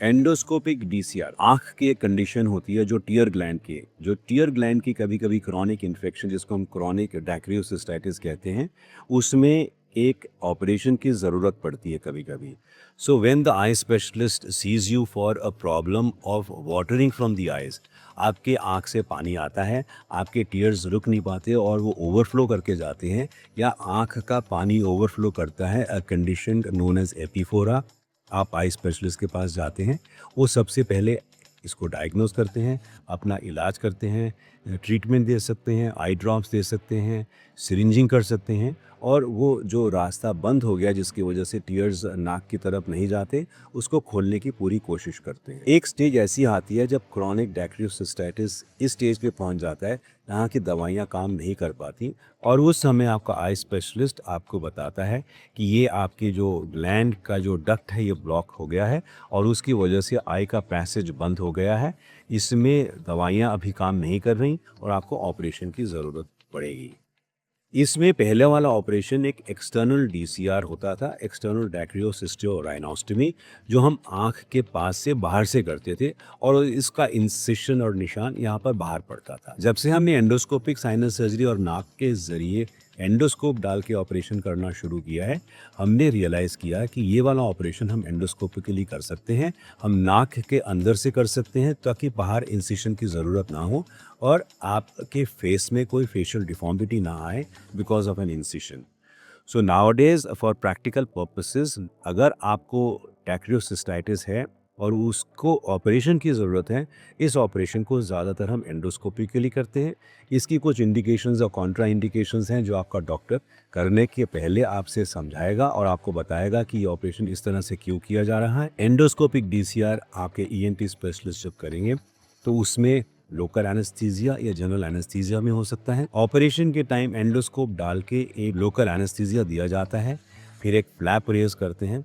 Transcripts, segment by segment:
Endoscopic DCR आँख की एक कंडीशन होती है जो टीयर ग्लैंड की कभी कभी क्रॉनिक इन्फेक्शन जिसको हम क्रॉनिक डैक्रियोसिस्टाइटिस कहते हैं, उसमें एक ऑपरेशन की ज़रूरत पड़ती है कभी कभी. So when the eye specialist sees you for a problem of watering from the eyes, आपके आँख से पानी आता है, आपके टीयर्स रुक नहीं पाते और वो ओवरफ्लो करके जाते हैं, या आँख का पानी ओवरफ्लो करता है, अ कंडीशन नोन एज एपीफोरा. आप आई स्पेशलिस्ट के पास जाते हैं, वो सबसे पहले इसको डायग्नोज करते हैं, अपना इलाज करते हैं, ट्रीटमेंट दे सकते हैं, आई ड्रॉप्स दे सकते हैं, सिरिंजिंग कर सकते हैं, और वो जो रास्ता बंद हो गया जिसकी वजह से टीयर्स नाक की तरफ नहीं जाते, उसको खोलने की पूरी कोशिश करते हैं. एक स्टेज ऐसी आती है जब क्रॉनिक डैक्रियोसिस्टाइटिस इस स्टेज पे पहुंच जाता है जहाँ की दवाइयाँ काम नहीं कर पाती, और उस समय आपका आई स्पेशलिस्ट आपको बताता है कि ये आपकी जो ग्लैंड का जो डक्ट है ये ब्लॉक हो गया है और उसकी वजह से आई का पैसेज बंद हो गया है, इसमें दवाइयाँ अभी काम नहीं कर रही और आपको ऑपरेशन की ज़रूरत पड़ेगी. इसमें पहले वाला ऑपरेशन एक एक्सटर्नल डीसीआर होता था, एक्सटर्नल डैक्रियोसिस्टोराइनोस्टमी, जो हम आँख के पास से बाहर से करते थे और इसका इंसिशन और निशान यहाँ पर बाहर पड़ता था. जब से हमने एंडोस्कोपिक साइनस सर्जरी और नाक के ज़रिए एंडोस्कोप डाल के ऑपरेशन करना शुरू किया है, हमने रियलाइज़ किया कि ये वाला ऑपरेशन हम एंडोस्कोपिकली कर सकते हैं, हम नाक के अंदर से कर सकते हैं ताकि बाहर इंसिशन की ज़रूरत ना हो और आपके फेस में कोई फेशियल डिफॉर्मिटी ना आए because of an incision. So nowadays for practical purposes, अगर आपको डैक्रियोसिस्टाइटिस है और उसको ऑपरेशन की ज़रूरत है, इस ऑपरेशन को ज़्यादातर हम एंडोस्कोपिकली करते हैं. इसकी कुछ इंडिकेशंस और कॉन्ट्रा इंडिकेशंस हैं जो आपका डॉक्टर करने के पहले आपसे समझाएगा और आपको बताएगा कि ये ऑपरेशन इस तरह से क्यों किया जा रहा है. एंडोस्कोपिक डीसीआर आपके ईएनटी स्पेशलिस्ट जब करेंगे तो उसमें लोकल एनेस्थीसिया या जनरल एनेस्थीसिया में हो सकता है. ऑपरेशन के टाइम एंडोस्कोप डाल के एक लोकल एनेस्थीसिया दिया जाता है, फिर एक फ्लैप रेज करते हैं.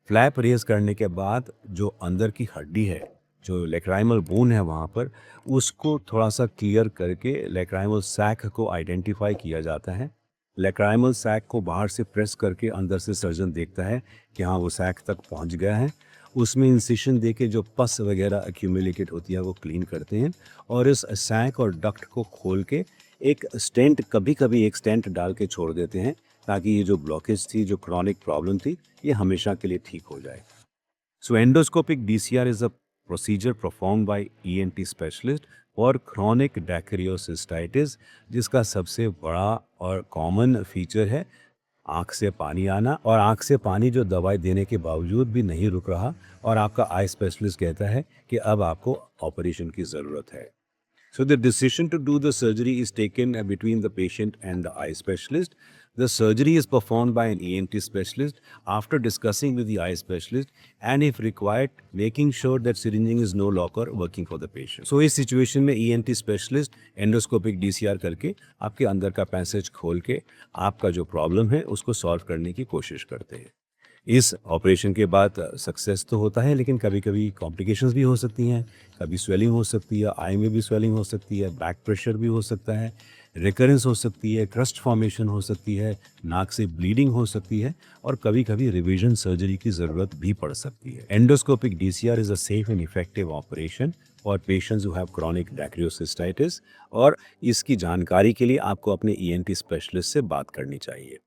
फ्लैप रेज करने के बाद जो अंदर की हड्डी है, जो लेक्राइमल बोन है वहाँ पर, उसको थोड़ा सा क्लियर करके लेक्राइमल सैक को आइडेंटिफाई किया जाता है. लेक्राइमल सैक को बाहर से प्रेस करके अंदर से सर्जन देखता है कि हाँ वो सैक तक पहुँच गया है. उसमें इंसिशन दे के जो पस वगैरह एक्यूमुलेटेड होती है वो क्लीन करते हैं और इस सैक और डक्ट को खोल के एक स्टेंट, कभी कभी एक स्टेंट डाल के छोड़ देते हैं ताकि ये जो ब्लॉकेज थी, जो क्रॉनिक प्रॉब्लम थी, ये हमेशा के लिए ठीक हो जाए. So endoscopic DCR is a procedure perform by ENT specialist for chronic dacryocystitis, जिसका सबसे बड़ा और कॉमन फीचर है आँख से पानी आना, और आँख से पानी जो दवाई देने के बावजूद भी नहीं रुक रहा और आपका आई स्पेशलिस्ट कहता है कि अब आपको ऑपरेशन की ज़रूरत है. So the decision to do the surgery is taken between the patient and the eye specialist. The surgery is performed by an ENT specialist after discussing with the eye specialist and if required, making sure that syringing is no longer working for the patient. So इस situation में ENT specialist endoscopic DCR करके आपके अंदर का passage खोल के आपका जो प्रॉब्लम है उसको सॉल्व करने की कोशिश करते हैं. इस ऑपरेशन के बाद सक्सेस तो होता है, लेकिन कभी कभी कॉम्प्लिकेशंस भी हो सकती हैं. कभी स्वेलिंग हो सकती है, आई में भी स्वेलिंग हो सकती है, बैक प्रेशर भी हो सकता है, रिकरेंस हो सकती है, क्रस्ट फॉर्मेशन हो सकती है, नाक से ब्लीडिंग हो सकती है और कभी कभी रिवीजन सर्जरी की ज़रूरत भी पड़ सकती है. Endoscopic DCR is a safe and effective operation for patients who have chronic dacryocystitis, और इसकी जानकारी के लिए आपको अपने ईएनटी स्पेशलिस्ट से बात करनी चाहिए.